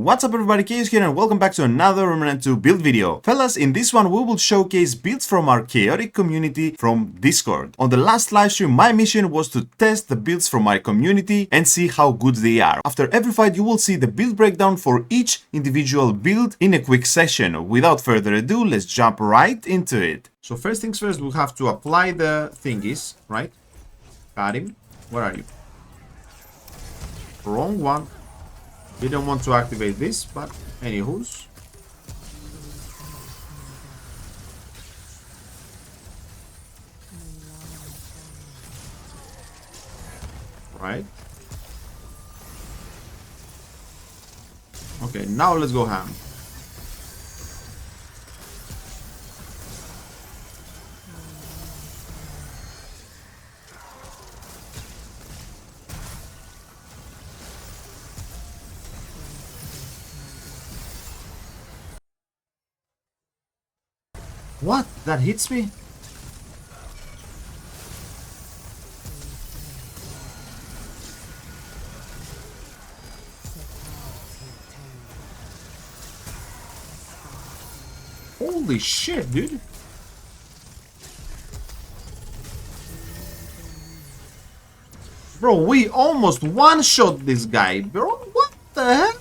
What's up everybody, 𝐂𝐡𝐚𝐨𝐬 here and welcome back to another Remnant 2 build video. Fellas, in this one we will showcase builds from our chaotic community from Discord. On the last livestream, my mission was to test the builds from my community and see how good they are. After every fight you will see the build breakdown for each individual build in a quick session. Without further ado, let's jump right into it. So first things first, we'll have to apply the thingies, right? Got him. Where are you? Wrong one. We don't want to activate this, but anywho's. Right. Okay, now let's go ham. What? That hits me? Holy shit, dude. Bro, we almost one-shot this guy, bro. What the heck?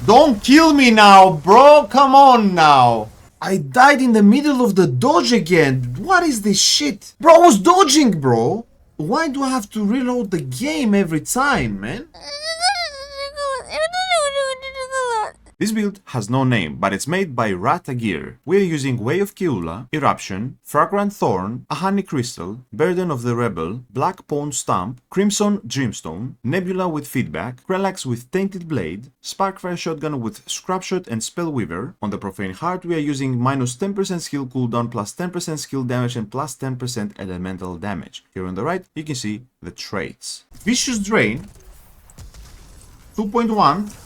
Don't kill me now, bro. Come on now. I died in the middle of the dodge again. What is this shit? Bro, I was dodging, bro. Why do I have to reload the game every time, man? This build has no name, but it's made by 𝐒𝐻𝐸. We are using Way of 𝐒𝐻𝐸, Eruption, Fragrant Thorn, a Honey Crystal, Burden of the Rebel, Black Pawn Stamp, Crimson Dreamstone, Nebula with Feedback, Relax with Tainted Blade, Sparkfire Shotgun with Scrapshot and Spellweaver. On the Profane Heart we are using minus 10% skill cooldown, plus 10% skill damage and plus 10% elemental damage. Here on the right you can see the traits. Vicious Drain 2.1.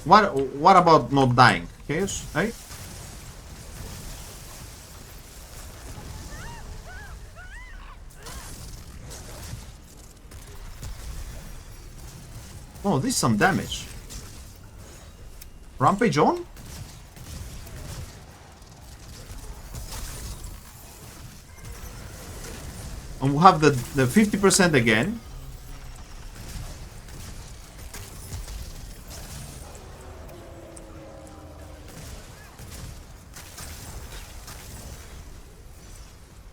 What about not dying? Chaos, right? Oh, this is some damage. Rampage on? And we'll have the 50% again.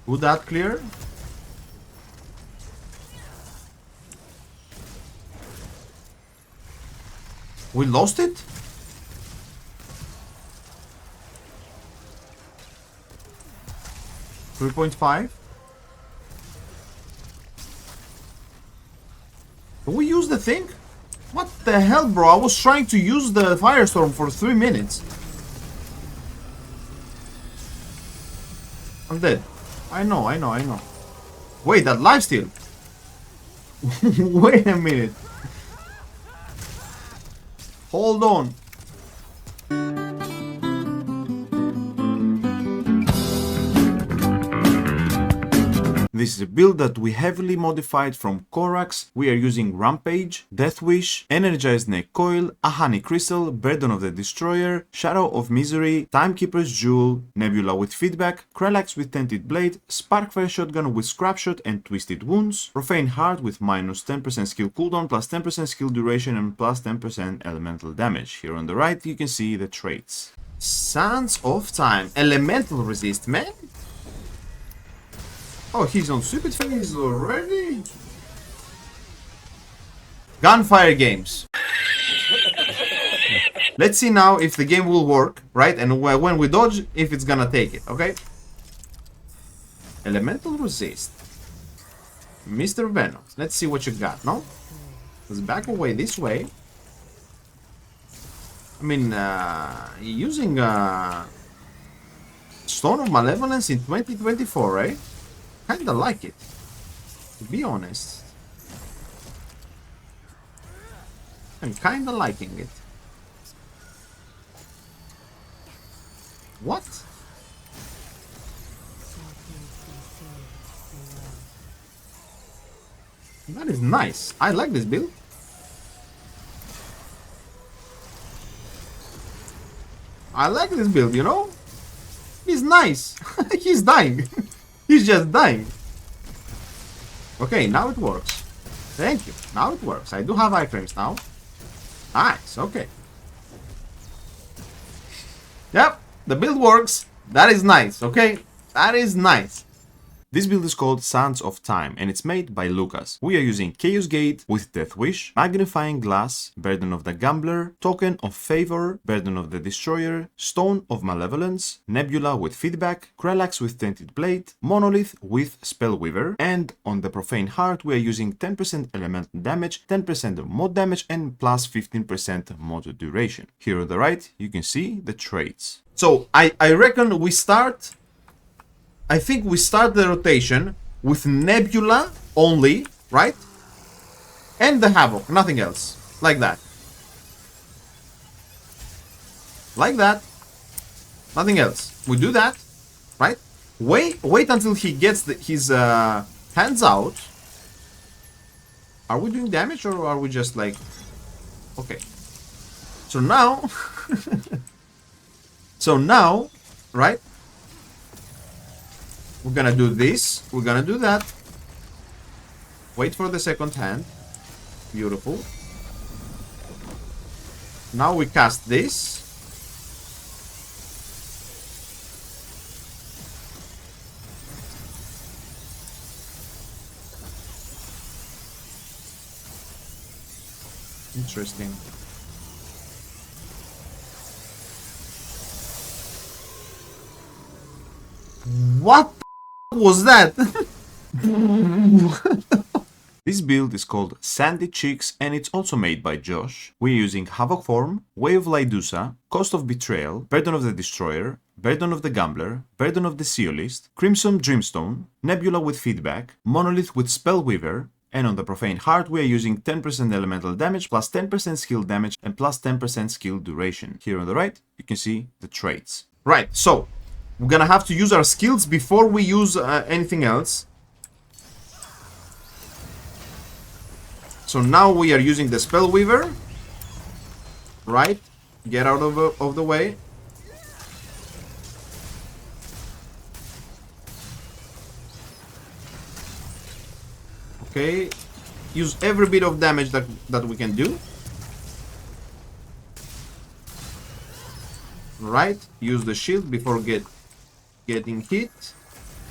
Would that clear? We lost it? $3.5. Can we use the thing? What the hell, bro? I was trying to use the Firestorm for 3 minutes. I'm dead. I know. Wait, that lifesteal. Wait a minute. Hold on. This is a build that we heavily modified from Korax. We are using Rampage, Deathwish, Energized Neck Coil, a Honey Crystal, Burden of the Destroyer, Shadow of Misery, Timekeeper's Jewel, Nebula with Feedback, Krelax with Tainted Blade, Sparkfire Shotgun with Scrapshot and Twisted Wounds, Profane Heart with minus 10% skill cooldown, plus 10% skill duration and plus 10% elemental damage. Here on the right you can see the traits. Sands of Time, Elemental Resist, man. Oh, he's on stupid phase already? Gunfire games. Let's see now if the game will work, right? And when we dodge, if it's gonna take it, okay? Elemental Resist. Mr. Venom. Let's see what you got, no? Let's back away this way. I mean, using Stone of Malevolence in 2024, right? Kinda like it, to be honest. I'm kinda liking it. What? That is nice. I like this build. I like this build, you know? He's nice. He's dying. He's just dying. Okay, now it works. Thank you. Now it works. I do have iframes now. Nice, okay. Yep, the build works. That is nice, okay? That is nice. This build is called Sands of Time and it's made by Lucas. We are using 𝐒𝐻𝐸𝐧𝐠 with Death Wish, Magnifying Glass, Burden of the Gambler, Token of Favor, Burden of the Destroyer, Stone of Malevolence, Nebula with Feedback, Krelax with Tainted Blade, Monolith with Spellweaver, and on the Profane Heart we are using 10% elemental damage, 10% mod damage and plus 15% mod duration. Here on the right you can see the traits. So I reckon we start... I think we start the rotation with Nebula only, right? And the Havoc, nothing else. Like that. Like that. Nothing else. We do that, right? Wait until he gets his hands out. Are we doing damage or are we just like... Okay. So now... so now, right? We're gonna do this. We're gonna do that. Wait for the second hand. Beautiful. Now we cast this. Interesting. What was that? This build is called Sandy Cheeks and it's also made by Josh. We're using Havoc Form, Way of Lydusa, Cost of Betrayal, Burden of the Destroyer, Burden of the Gambler, Burden of the Seolist, Crimson Dreamstone, Nebula with Feedback, Monolith with Spellweaver, and on the Profane Heart we are using 10% elemental damage, plus 10% skill damage, and plus 10% skill duration. Here on the right, you can see the traits. Right, so we're gonna have to use our skills before we use anything else. So now we are using the Spellweaver. Right, get out of the way. Okay, use every bit of damage that we can do. Right, use the shield before getting hit.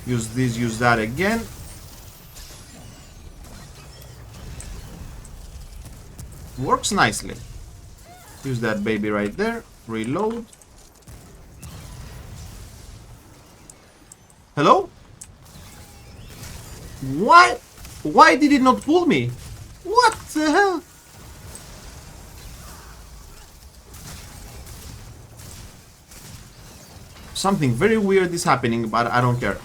Use this, use that again. Works nicely. Use that baby right there. Reload. Hello? Why? Why did it not pull me? What the hell? Something very weird is happening, but I don't care.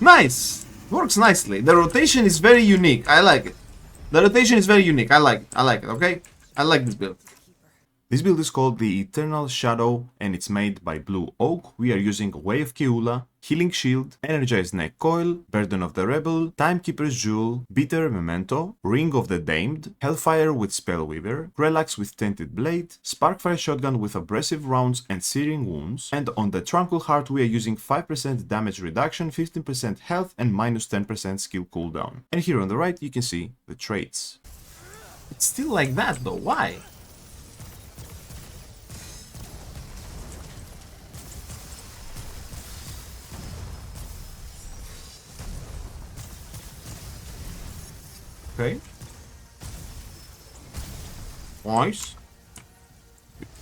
Nice! Works nicely. The rotation is very unique. I like it. The rotation is very unique. I like it. I like it, okay? I like this build. This build is called the Eternal Shadow and it's made by Blue Oak. We are using Way of Keula, Healing Shield, Energized Neck Coil, Burden of the Rebel, Timekeeper's Jewel, Bitter Memento, Ring of the Damned, Hellfire with Spellweaver, Relax with Tainted Blade, Sparkfire Shotgun with Abrasive Rounds and Searing Wounds, and on the Tranquil Heart we are using 5% damage reduction, 15% health and minus 10% skill cooldown. And here on the right you can see the traits. It's still like that though, why? Okay. Nice.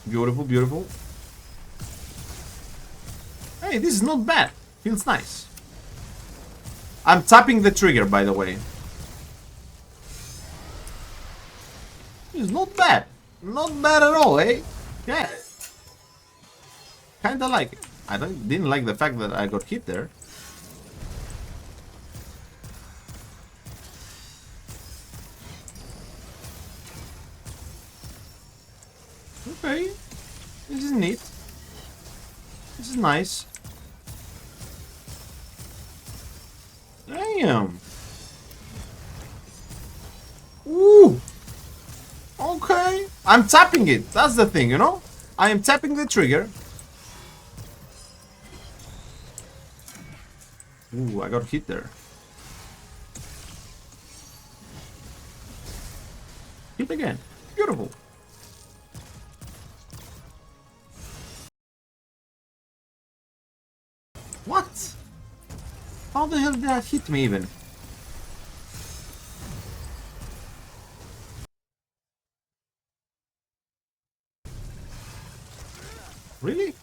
Beautiful, beautiful. Hey, this is not bad. Feels nice. I'm tapping the trigger, by the way. It's not bad. Not bad at all, eh? Yeah. Kinda like it. I didn't like the fact that I got hit there. Okay. This is neat. This is nice. Damn. Ooh. Okay. I'm tapping it. That's the thing, you know? I am tapping the trigger. Ooh, I got hit there. Hit again. Beautiful. What? How the hell did that hit me even? Really?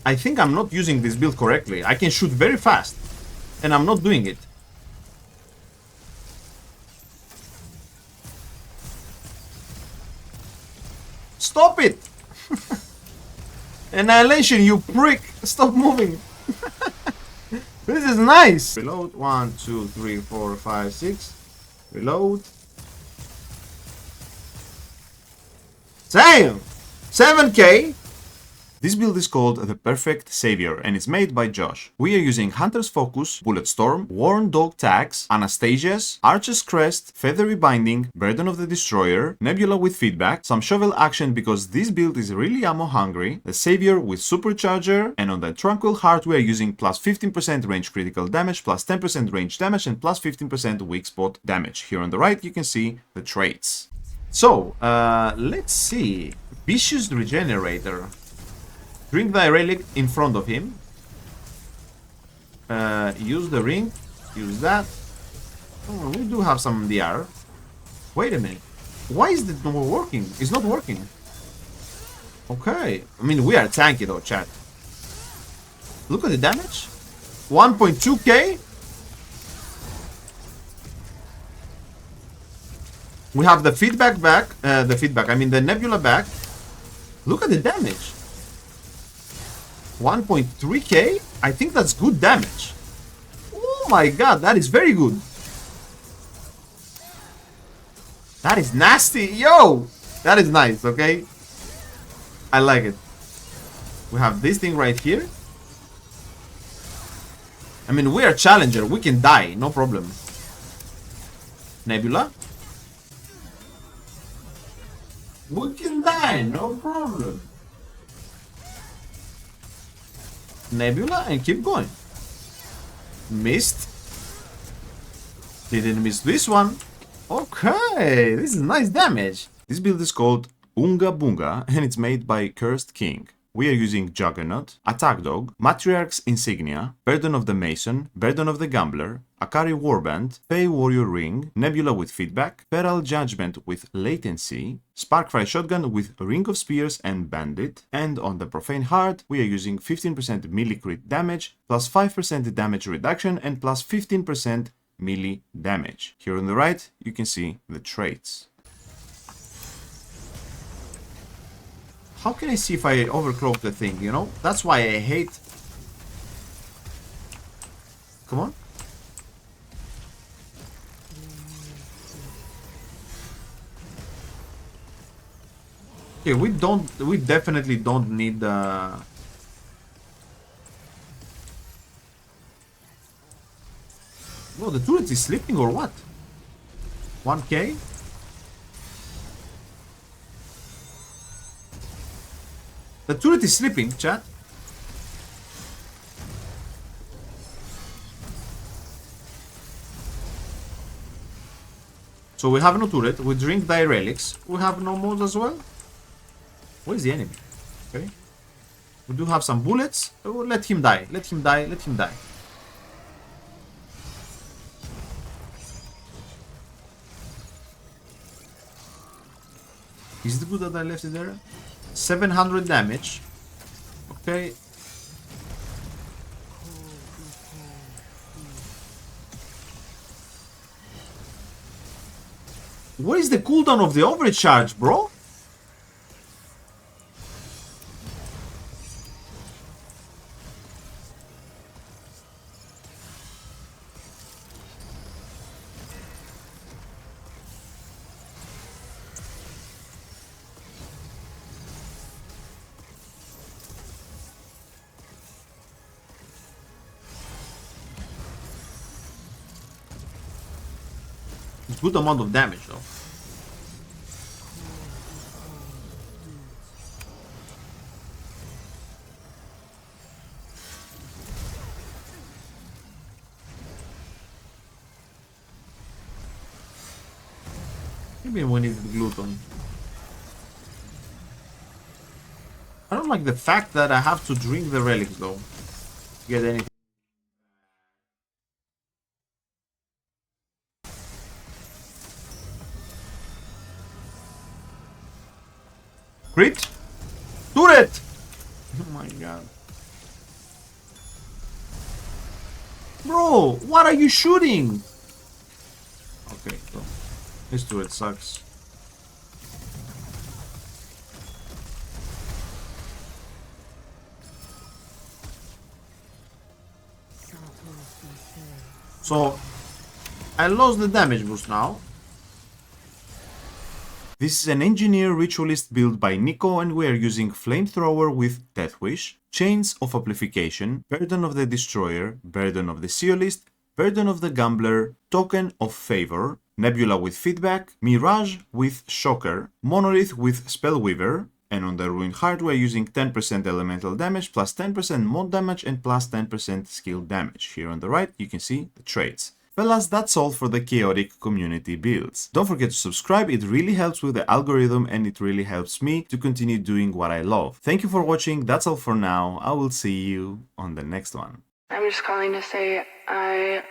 I think I'm not using this build correctly. I can shoot very fast, and I'm not doing it. Stop it! Annihilation, you prick! Stop moving! This is nice! Reload. 1, 2, 3, 4, 5, 6. Reload. Damn! 7k! This build is called the Perfect Savior and it's made by Josh. We are using Hunter's Focus, Bulletstorm, Worn Dog Tags, Anastasia's, Archer's Crest, Feathery Binding, Burden of the Destroyer, Nebula with Feedback, some Shovel Action because this build is really ammo hungry, the Savior with Supercharger, and on the Tranquil Heart we are using plus 15% range critical damage, plus 10% range damage, and plus 15% weak spot damage. Here on the right you can see the traits. So, let's see. Vicious Regenerator. Drink the relic in front of him. Use the ring. Use that. Oh, we do have some DR. Wait a minute. Why is it not working? It's not working. Okay. I mean, we are tanky though, chat. Look at the damage. 1.2k. We have the feedback back. I mean the Nebula back. Look at the damage. 1.3k? I think that's good damage. Oh my god, that is very good. That is nasty. Yo! That is nice, okay? I like it. We have this thing right here. I mean, we are challenger. We can die, no problem. Nebula. We can die, no problem. Nebula and keep going. Missed. Didn't miss this one. Okay, this is nice damage. This build is called Ouga Bouga and it's made by Cursed King. We are using Juggernaut, Attack Dog, Matriarch's Insignia, Burden of the Mason, Burden of the Gambler, Akari Warband, Fey Warrior Ring, Nebula with Feedback, Feral Judgment with Latency, Sparkfire Shotgun with Ring of Spears and Bandit, and on the Profane Heart we are using 15% melee crit damage, plus 5% damage reduction and plus 15% melee damage. Here on the right you can see the traits. How can I see if I overclock the thing, you know? That's why I hate... Come on. Okay, we definitely don't need the... Oh, the turret is sleeping or what? 1k? The turret is sleeping, chat. So we have no turret, we drink die relics, we have no mods as well. Where is the enemy? Okay. We do have some bullets. Oh, let him die, let him die, let him die. Is it good that I left it there? 700 damage. Okay. What is the cooldown of the overcharge, bro? good amount of damage though. Maybe we need the gluten. I don't like the fact that I have to drink the relics though. To get anything. Crit? Turret! Oh my god. Bro, what are you shooting? Okay, so this turret sucks. So, I lost the damage boost now. This is an engineer ritualist build by Nico, and we are using Flamethrower with Deathwish, Chains of Amplification, Burden of the Destroyer, Burden of the 𝐒𝐚𝐦𝐢𝐧𝑠, Burden of the Gambler, Token of Favor, Nebula with Feedback, Mirage with Shocker, Monolith with Spellweaver, and on the Ruined Heart we are using 10% elemental damage, plus 10% mod damage, and plus 10% skill damage. Here on the right you can see the traits. Fellas, that's all for the chaotic community builds. Don't forget to subscribe, it really helps with the algorithm and it really helps me to continue doing what I love. Thank you for watching, that's all for now, I will see you on the next one. I'm just calling to say I